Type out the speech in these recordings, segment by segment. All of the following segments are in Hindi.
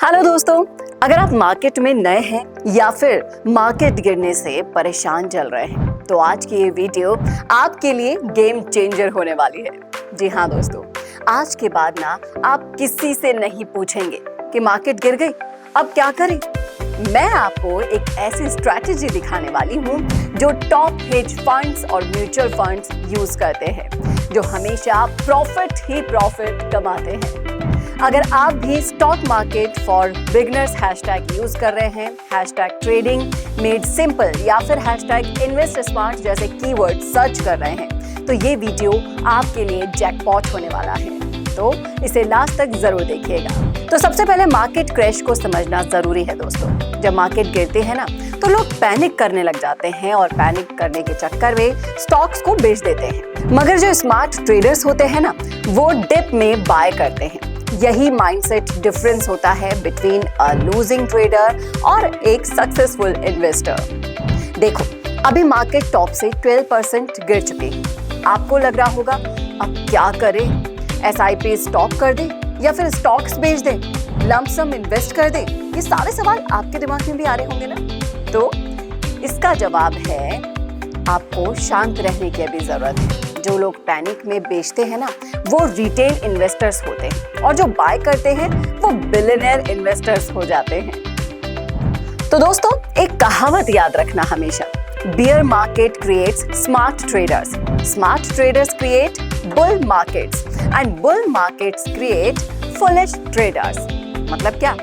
हेलो दोस्तों, अगर आप मार्केट में नए हैं या फिर मार्केट गिरने से परेशान चल रहे हैं तो आज की ये वीडियो आपके लिए गेम चेंजर होने वाली है। जी हाँ दोस्तों, आज के बाद ना आप किसी से नहीं पूछेंगे कि मार्केट गिर गई अब क्या करें। मैं आपको एक ऐसी स्ट्रैटेजी दिखाने वाली हूँ जो टॉप हेज फंड्स और म्यूचुअल फंड्स यूज करते हैं, जो हमेशा प्रॉफिट कमाते हैं। अगर आप भी stock market for beginners hashtag use कर रहे हैं, हैशटैग ट्रेडिंग मेड सिंपल या फिर हैशटैग इन्वेस्ट स्मार्ट जैसे कीवर्ड सर्च कर रहे हैं तो ये वीडियो आपके लिए जैकपॉट होने वाला है, तो इसे लास्ट तक जरूर देखिएगा। तो सबसे पहले मार्केट क्रैश को समझना जरूरी है दोस्तों। जब मार्केट गिरते हैं ना तो लोग पैनिक करने लग जाते हैं और पैनिक करने के चक्कर में स्टॉक्स को बेच देते हैं, मगर जो स्मार्ट ट्रेडर्स होते हैं ना वो डिप में बाय करते हैं। यही माइंडसेट डिफरेंस होता है बिटवीन अ लूजिंग ट्रेडर और एक सक्सेसफुल इन्वेस्टर। देखो, अभी मार्केट टॉप से 12% गिर चुकी है। आपको लग रहा होगा अब क्या करें, SIP स्टॉप कर दे या फिर स्टॉक्स बेच दे, लंप सम इन्वेस्ट कर दे। ये सारे सवाल आपके दिमाग में भी आ रहे होंगे ना। तो इसका जवाब है आपको शांत रहने की अभी जरूरत है। जो लोग पैनिक में बेचते हैं ना वो रिटेल इन्वेस्टर्स होते हैं और जो बाय करते हैं वो बिलियनियर इन्वेस्टर्स हो जाते हैं। तो दोस्तों, एक कहावत याद रखना हमेशा, beer market creates smart traders, smart traders create bull markets and bull markets create foolish traders. मतलब क्या?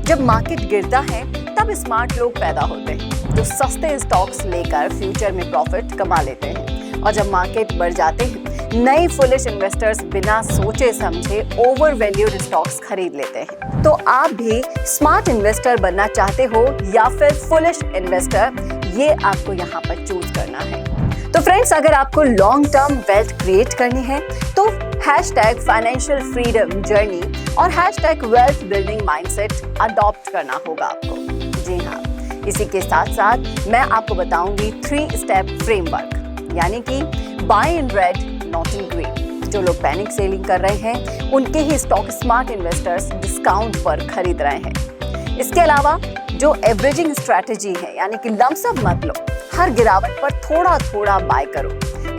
जब मार्केट गिरता है तब स्मार्ट लोग पैदा होते हैं जो सस्ते स्टॉक्स लेकर फ्यूचर में प्रॉफिट कमा लेते हैं, और जब मार्केट बढ़ जाते हैं नए फुलिश इन्वेस्टर्स बिना सोचे समझे ओवर वैल्यूड स्टॉक्स खरीद लेते हैं। तो आप भी स्मार्ट इन्वेस्टर बनना चाहते हो या फिर फुलिश इन्वेस्टर, ये आपको यहाँ पर चूज करना है। तो फ्रेंड्स, अगर आपको लॉन्ग टर्म वेल्थ क्रिएट करनी है तो हैशटैग फाइनेंशियल फ्रीडम जर्नी और hashtag wealth building mindset adopt करना होगा आपको। जी हाँ, इसी के साथ साथ मैं आपको बताऊंगी 3 स्टेप फ्रेमवर्क, यानी कि buy in red not in green. जो लोग पैनिक सेलिंग कर रहे हैं उनके ही स्टॉक स्मार्ट इन्वेस्टर्स डिस्काउंट पर खरीद रहे हैं। इसके अलावा जो एवरेजिंग स्ट्रैटेजी है, यानी कि लंप सम मत लो, हर गिरावट पर थोड़ा थोड़ा बाय करो।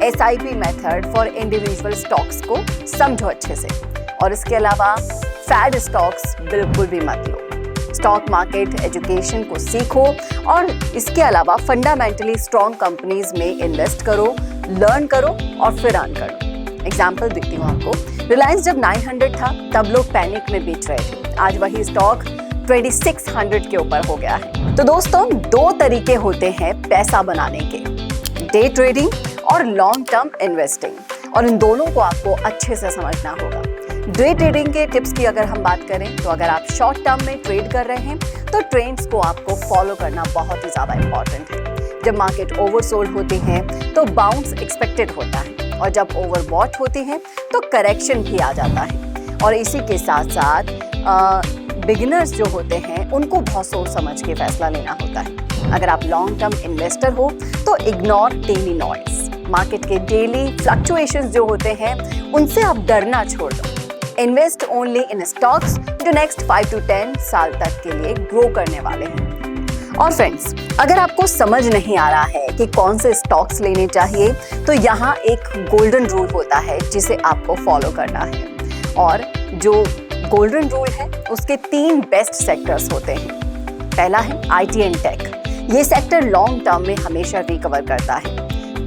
SIP method for individual stocks को समझो अच्छे से, और इसके अलावा फैड स्टॉक्स बिल्कुल भी मत लो। स्टॉक मार्केट एजुकेशन को सीखो और इसके अलावा फंडामेंटली स्ट्रॉन्ग कंपनीज में इन्वेस्ट करो, लर्न करो और फिर अर्न करो। एग्जांपल देती हूँ आपको, रिलायंस जब 900 था तब लोग पैनिक में बेच रहे थे, आज वही स्टॉक 2600 के ऊपर हो गया है। तो दोस्तों, 2 तरीके होते हैं पैसा बनाने के, डे ट्रेडिंग और लॉन्ग टर्म इन्वेस्टिंग, और इन दोनों को आपको अच्छे से समझना होगा। डे ट्रेडिंग के टिप्स की अगर हम बात करें तो अगर आप शॉर्ट टर्म में ट्रेड कर रहे हैं तो ट्रेंड्स को आपको फॉलो करना बहुत ही ज़्यादा इंपॉर्टेंट है। जब मार्केट ओवरसोल्ड होती है तो बाउंस एक्सपेक्टेड होता है, और जब ओवरबॉट होती है तो करेक्शन भी आ जाता है। और इसी के साथ साथ बिगिनर्स जो होते हैं उनको बहुत सोच समझ के फैसला लेना होता है। अगर आप लॉन्ग टर्म इन्वेस्टर हो तो इग्नोर डेली नॉइज। मार्केट के डेली फ्लक्चुएशंस जो होते हैं उनसे आप डरना छोड़ दो। इन्वेस्ट ओनली इन स्टॉक्स जो नेक्स्ट 5 to 10 साल तक के लिए ग्रो करने वाले हैं। और फ्रेंड्स, अगर आपको समझ नहीं आ रहा है कि कौन से स्टॉक्स लेने चाहिए तो यहाँ एक गोल्डन रूल होता है जिसे आपको फॉलो करना है, और जो गोल्डन रूल है उसके 3 बेस्ट सेक्टर्स होते हैं। पहला है IT एंड टेक, ये सेक्टर लॉन्ग टर्म में हमेशा रिकवर करता है।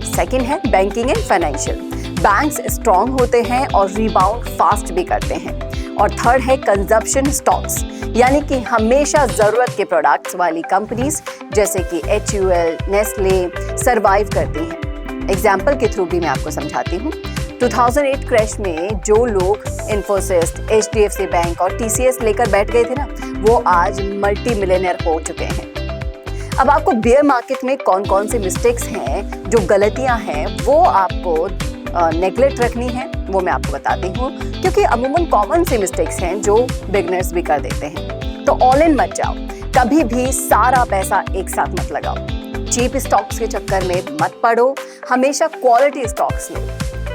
सेकेंड है banking and financial, banks strong होते हैं और रिबाउंड फास्ट भी करते हैं। और थर्ड है कंजप्शन स्टॉक्स, यानी कि हमेशा जरूरत के प्रोडक्ट्स वाली कंपनीज जैसे कि HUL, नेस्ले सरवाइव करती हैं। एग्जाम्पल के थ्रू भी मैं आपको समझाती हूँ। 2008 क्रैश में जो लोग इन्फोसिस, HDFC बैंक और TCS लेकर बैठ गए थे ना, वो आज मल्टी मिलियनर हो चुके हैं। अब आपको बियर मार्केट में कौन कौन से मिस्टेक्स हैं, जो गलतियां हैं, वो आपको नेगलेक्ट रखनी है, वो मैं आपको बताती हूँ, क्योंकि अमूमन कॉमन से मिस्टेक्स हैं जो बिगनर्स भी कर देते हैं। तो ऑल इन मत जाओ, कभी भी सारा पैसा एक साथ मत लगाओ, चीप स्टॉक्स के चक्कर में मत पड़ो, हमेशा क्वालिटी स्टॉक्स लो,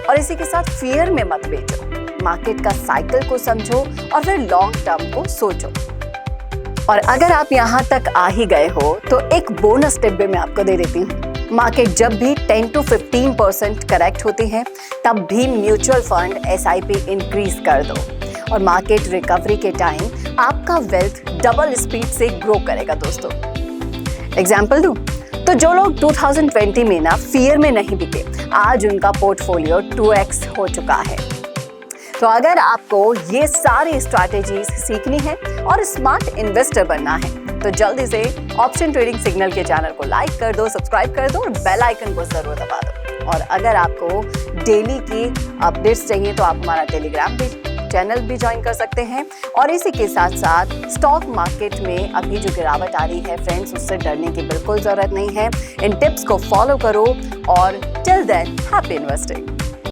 और इसी के साथ फियर में मत बेचो। मार्केट का साइकिल को समझो और फिर लॉन्ग टर्म को सोचो। और अगर आप यहाँ तक आ ही गए हो तो एक बोनस टिप भी मैं आपको दे देती हूँ। मार्केट जब भी 10 to 15% करेक्ट होती है तब भी म्यूचुअल फंड SIP इंक्रीज कर दो और मार्केट रिकवरी के टाइम आपका वेल्थ डबल स्पीड से ग्रो करेगा दोस्तों। एग्जाम्पल दूं तो जो लोग 2020 में ना फियर में नहीं बिके, आज उनका पोर्टफोलियो 2x हो चुका है। तो अगर आपको ये सारी स्ट्रैटेजीज सीखनी है और स्मार्ट इन्वेस्टर बनना है तो जल्दी से ऑप्शन ट्रेडिंग सिग्नल के चैनल को लाइक कर दो, सब्सक्राइब कर दो और बेल आइकन को जरूर दबा दो। और अगर आपको डेली की अपडेट्स चाहिए तो आप हमारा टेलीग्राम चैनल भी ज्वाइन कर सकते हैं। और इसी के साथ साथ स्टॉक मार्केट में अभी जो गिरावट आ रही है फ्रेंड्स, उससे डरने की बिल्कुल जरूरत नहीं है। इन टिप्स को फॉलो करो और टिल देन हैप्पी इन्वेस्टिंग।